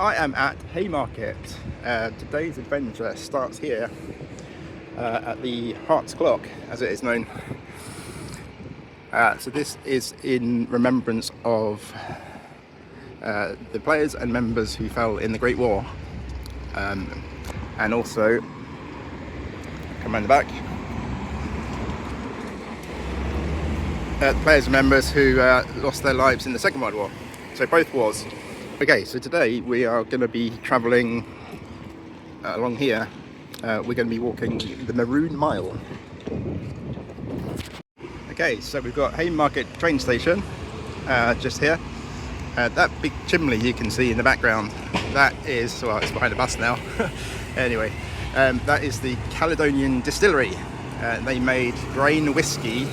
I am at Haymarket. Today's adventure starts here at the Hearts Clock, as it is known. So this is in remembrance of the players and members who fell in the Great War, and also, come around the back, the players and members who lost their lives in the Second World War. So both wars. Okay, so today we are going to be travelling along here. We're going to be walking the Maroon Mile. Okay, so we've got Haymarket train station just here. That big chimney you can see in the background, that is, well, it's behind the bus now. Anyway, that is the Caledonian Distillery. They made grain whiskey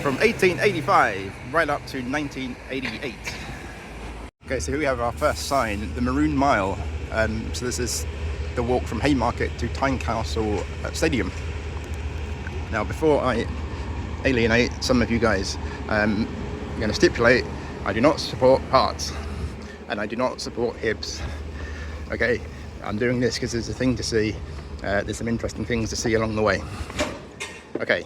from 1885 right up to 1988. Okay, so here we have our first sign, the Maroon Mile. So this is the walk from Haymarket to Tynecastle Stadium. Now, before I alienate some of you guys, I'm going to stipulate I do not support Hearts and I do not support Hibs. Okay, I'm doing this because there's a thing to see. There's some interesting things to see along the way. Okay,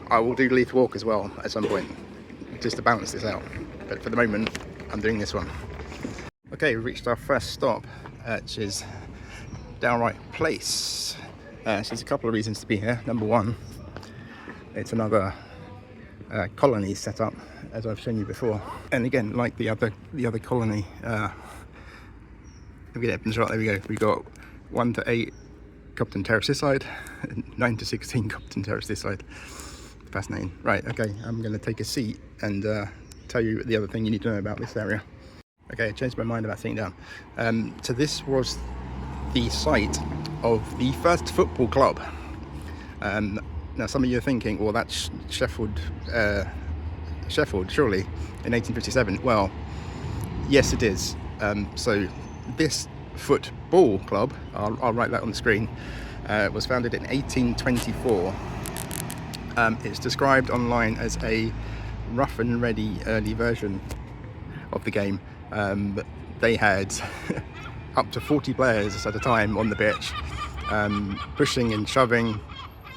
I will do Leith Walk as well at some point, just to balance this out. But for the moment, I'm doing this one. Okay, we reached our first stop, which is Downright Place. So there's a couple of reasons to be here. Number one, it's another colony set up, as I've shown you before. And again, like the other colony, look at it, right, there we go. We got 1 to 8 Copton Terrace this side, 9 to 16 Copton Terrace this side. Fascinating. Right, okay, I'm going to take a seat and tell you the other thing you need to know about this area. Okay, I changed my mind about sitting down. So this was the site of the first football club. Now some of you are thinking, well, that's Sheffield, surely, in 1857. Well, yes it is. So this football club, I'll write that on the screen, was founded in 1824. It's described online as a rough and ready early version of the game. They had up to 40 players at a time on the pitch. Pushing and shoving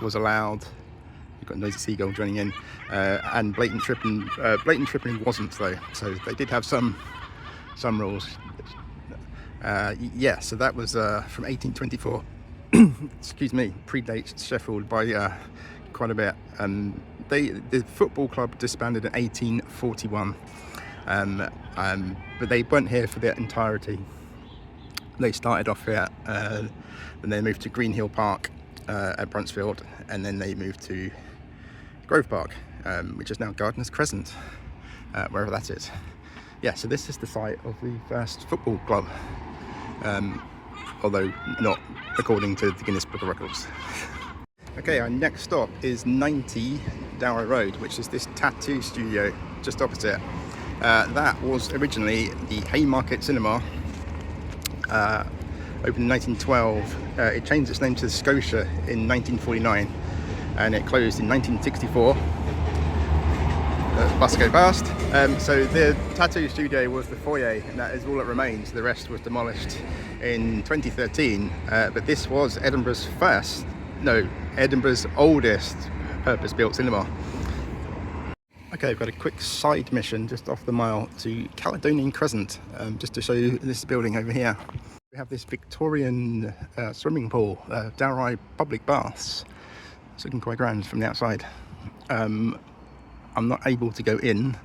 was allowed. You've got Noisy Seagull joining in, and blatant tripping wasn't, though. So they did have some rules. Yeah, so that was from 1824. Excuse me, predates Sheffield by quite a bit. The football club disbanded in 1841, but they weren't here for their entirety. They started off here, and they moved to Greenhill Park at Bruntsfield, and then they moved to Grove Park, which is now Gardeners Crescent, wherever that is. Yeah, so this is the site of the first football club, although not according to the Guinness Book of Records. Okay, our next stop is 90 Dowry Road, which is this tattoo studio just opposite. That was originally the Haymarket Cinema, opened in 1912. It changed its name to Scotia in 1949, and it closed in 1964. Bus go past. So the tattoo studio was the foyer, and that is all that remains. The rest was demolished in 2013, but this was Edinburgh's oldest purpose-built cinema. Okay, we've got a quick side mission just off the mile to Caledonian Crescent, just to show you this building over here. We have this Victorian swimming pool, Dowry public baths. It's looking quite grand from the outside. I'm not able to go in,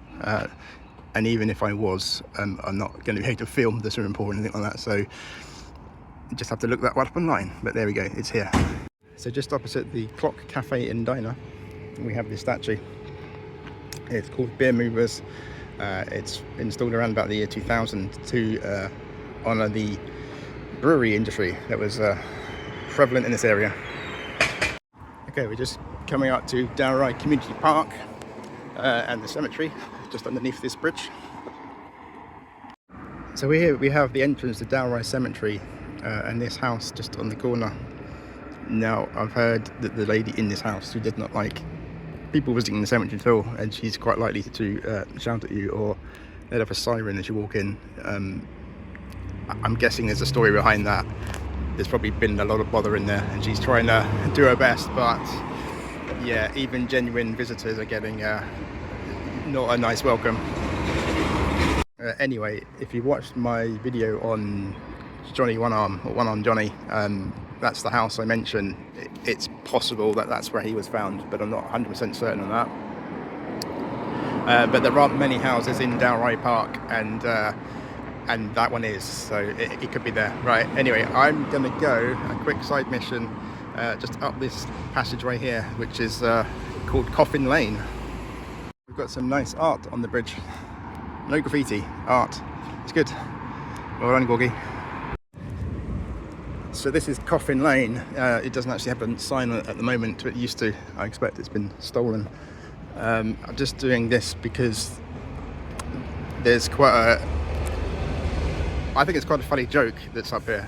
and even if I was, I'm not going to be able to film the swimming pool or anything like that, so you just have to look that one up online. But there we go, it's here. So just opposite the Clock Cafe and Diner, we have this statue. It's called Beer Movers. It's installed around about the year 2000 to honour the brewery industry that was prevalent in this area. Okay, we're just coming out to Dowry Community Park and the cemetery just underneath this bridge. So here we have the entrance to Dowry Cemetery and this house just on the corner. Now, I've heard that the lady in this house who did not like people visiting the cemetery at all, and she's quite likely to shout at you or They'd have a siren as you walk in. I'm guessing there's a story behind that. There's probably been a lot of bother in there, and she's trying to do her best, but yeah, even genuine visitors are getting not a nice welcome. Anyway, if you watched my video on Johnny One Arm, or One Arm Johnny, that's the house I mentioned. It's possible that that's where he was found, but I'm not 100% certain on that. But there aren't many houses in Dalry Park, and that one is, so it could be there. Right, anyway, I'm going to go a quick side mission just up this passageway here, which is called Coffin Lane. We've got some nice art on the bridge. No graffiti, art. It's good. Well done, Gorgie. So this is Coffin Lane. It doesn't actually have a sign at the moment, but it used to. I expect it's been stolen. I'm just doing this because there's I think it's quite a funny joke that's up here.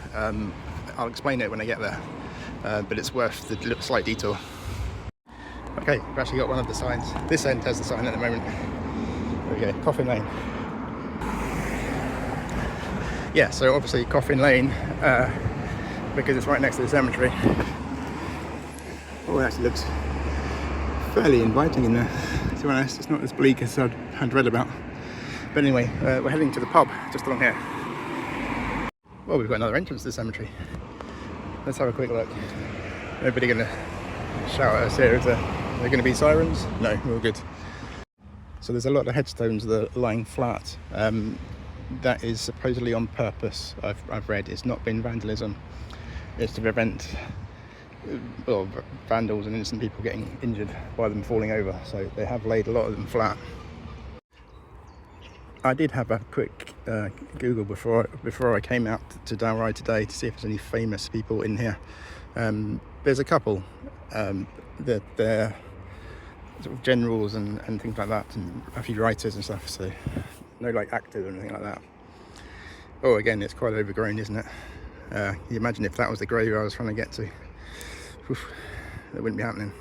I'll explain it when I get there, but it's worth the slight detour. Okay, we've actually got one of the signs. This end has the sign at the moment. There we go, Coffin Lane. Yeah, so obviously Coffin Lane, because it's right next to the cemetery. Oh, it actually looks fairly inviting in there. To be honest, it's not as bleak as I'd read about. But anyway, we're heading to the pub just along here. Well, we've got another entrance to the cemetery. Let's have a quick look. Nobody gonna shout at us here, is there? Are there gonna be sirens? No, we're all good. So there's a lot of headstones that are lying flat. That is supposedly on purpose. I've read it's not been vandalism. It's to prevent vandals and innocent people getting injured by them falling over. So they have laid a lot of them flat. I did have a quick Google before I came out to Dalry today to see if there's any famous people in here. There's a couple. They're sort of generals and things like that, and a few writers and stuff. So no like actors or anything like that. Oh, again, it's quite overgrown, isn't it? You imagine if that was the grave I was trying to get to. Oof, that wouldn't be happening.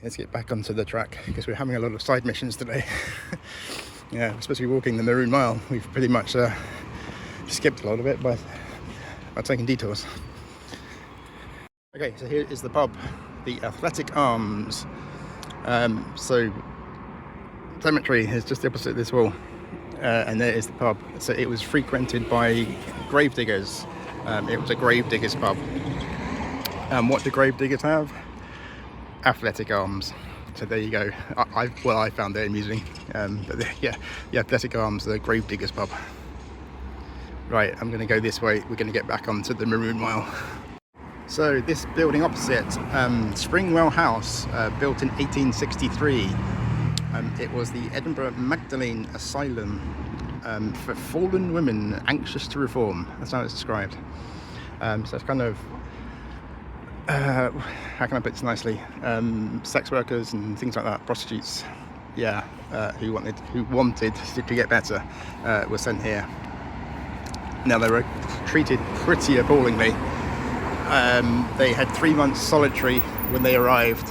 Let's get back onto the track because we're having a lot of side missions today. Yeah, we're supposed to be walking the Maroon Mile. We've pretty much skipped a lot of it by taking detours. Okay, so here is the pub, the Athletic Arms. So cemetery is just the opposite of this wall, and there is the pub. So it was frequented by grave diggers. It was a grave diggers pub. What do grave diggers have? Athletic Arms. So there you go. I found it amusing. But the Athletic Arms, the grave diggers pub. Right, I'm going to go this way. We're going to get back onto the Maroon Mile. So this building opposite, Springwell House, built in 1863. It was the Edinburgh Magdalene Asylum for fallen women anxious to reform. That's how it's described. So it's kind of, how can I put this nicely? Sex workers and things like that, prostitutes, yeah, who wanted to get better, were sent here. Now they were treated pretty appallingly. They had 3 months solitary when they arrived,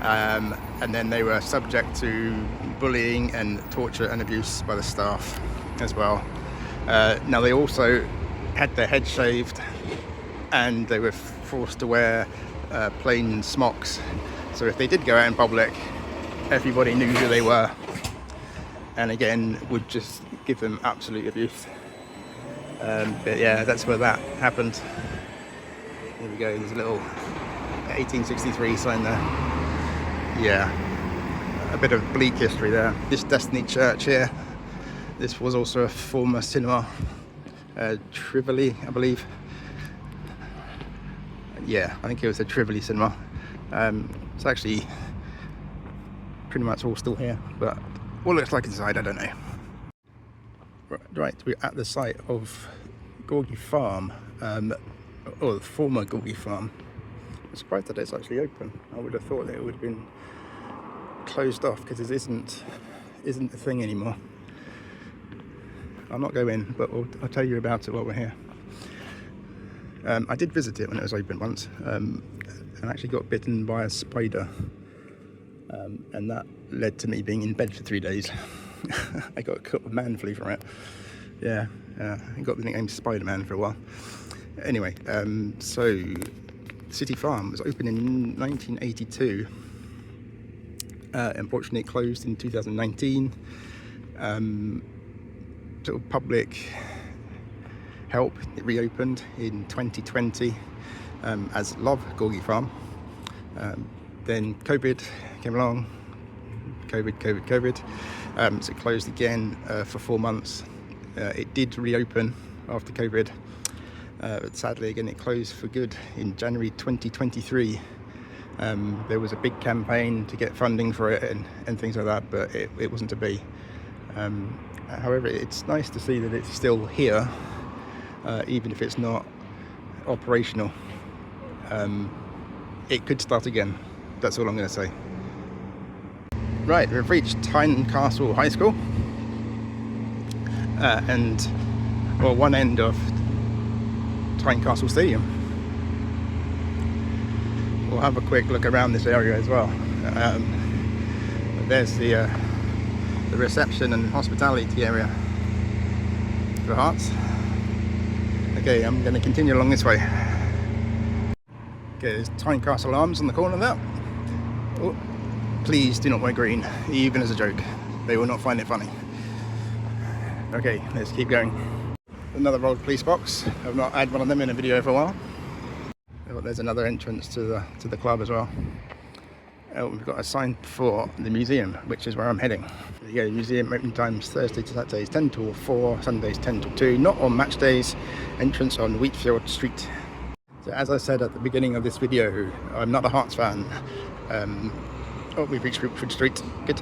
and then they were subject to bullying and torture and abuse by the staff as well. Now they also had their heads shaved, and they were forced to wear plain smocks. So if they did go out in public, everybody knew who they were, and again would just give them absolute abuse. But yeah, that's where that happened. There we go, there's a little 1863 sign there. Yeah, a bit of bleak history there. This Destiny Church here, this was also a former cinema, Trivoli, I believe. Yeah, I think it was a Trivoli cinema. It's actually pretty much all still here, but what it looks like inside, I don't know. Right, we're at the site of Gorgie Farm, or the former Gorgie Farm. I'm surprised that it's actually open. I would have thought that it would have been closed off because it isn't a thing anymore. I'll not go in, but I'll tell you about it while we're here. I did visit it when it was open once, and actually got bitten by a spider, and that led to me being in bed for 3 days. I got a man flu from it. Yeah, I got the nickname Spider-Man for a while. Anyway, so City Farm was opened in 1982. Unfortunately, it closed in 2019. Sort of public help, it reopened in 2020 as Love Gorgie Farm. Then COVID came along. COVID. So it closed again for 4 months. It did reopen after COVID, but sadly again it closed for good in January 2023. There was a big campaign to get funding for it and things like that, but it wasn't to be. However, it's nice to see that it's still here, even if it's not operational. It could start again. That's all I'm going to say. Right, we've reached Tynecastle High School, and one end of Tynecastle Stadium. We'll have a quick look around this area as well. There's the reception and hospitality area for Hearts. Okay, I'm going to continue along this way. Okay, there's Tynecastle Arms on the corner there. Oh, please do not wear green, even as a joke. They will not find it funny. Okay, let's keep going. Another old police box. I've not had one of them in a video for a while. Oh, there's another entrance to the club as well. Oh, we've got a sign for the museum, which is where I'm heading. There you go, museum opening times Thursday to Saturdays 10 till 4, Sundays 10 till 2, not on match days. Entrance on Wheatfield Street. So as I said at the beginning of this video, I'm not a Hearts fan. Oh, we've reached Wheatfield Street, good.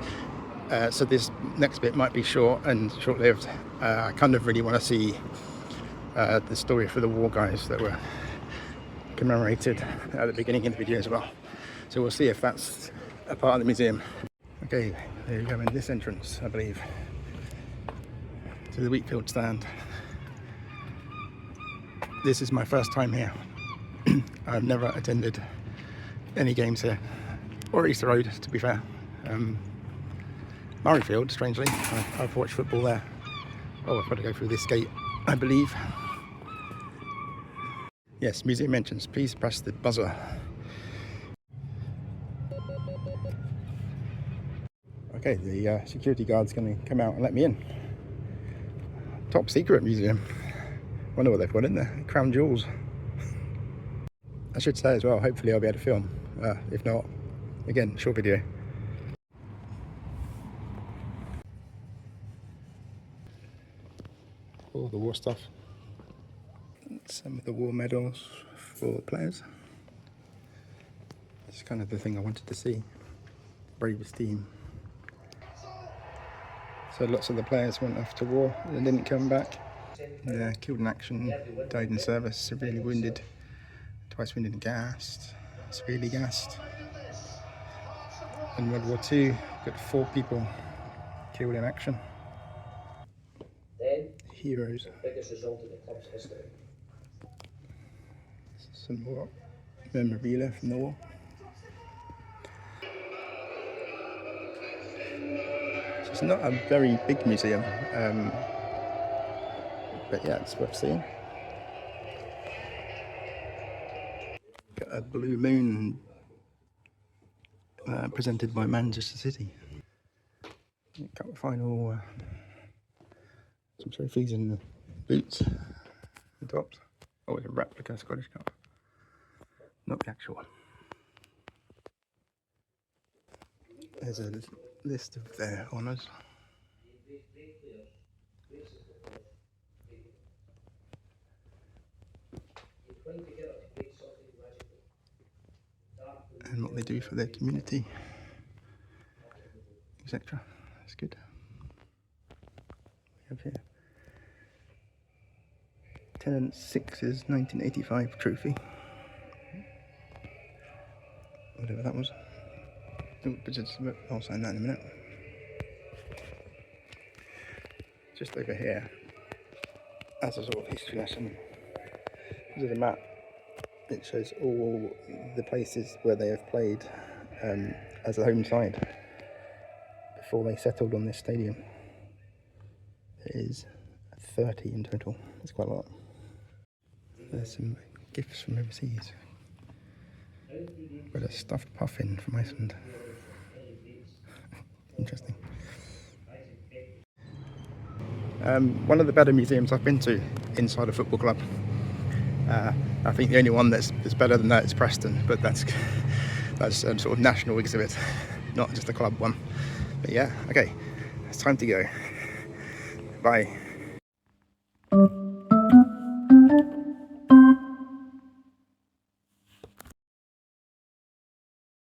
So this next bit might be short and short-lived. I kind of really want to see the story for the war guys that were commemorated at the beginning of the video as well. So we'll see if that's a part of the museum. Okay, there you go, in this entrance, I believe, to the Wheatfield stand. This is my first time here. I've never attended any games here, or Easter Road, to be fair. Murrayfield, strangely, I've watched football there. Oh, I've got to go through this gate, I believe. Yes, museum entrance, please press the buzzer. Okay, the security guard's going to come out and let me in. Top secret museum. Wonder what they've got in there. Crown jewels. I should say as well, hopefully I'll be able to film. If not, again, short video. All the war stuff. Some of the war medals for players. It's kind of the thing I wanted to see. Bravest team. So lots of the players went off to war and didn't come back. Yeah, killed in action, died in service, severely wounded, twice wounded and gassed, severely gassed. In World War II, got 4 people killed in action. Heroes. Some more memorabilia from the war. So it's not a very big museum, but yeah, it's worth seeing. Got a blue moon presented by Manchester City. Cup final, some trophies in the boots, the tops. Oh, it's a replica Scottish Cup, not the actual one. There's a list of their honours. And what they do for their community, etc. That's good. We have here Tenant 6's 1985 trophy. Whatever that was. I'll sign that in a minute. Just over here, as a sort of history lesson, there's a map. It shows all the places where they have played as a home side before they settled on this stadium. It is 30 in total. That's quite a lot. There's some gifts from overseas. Got a stuffed puffin from Iceland. Interesting. One of the better museums I've been to inside a football club. I think the only one that's better than that is Preston, but that's a sort of national exhibit, not just a club one. But yeah, okay, it's time to go. Bye.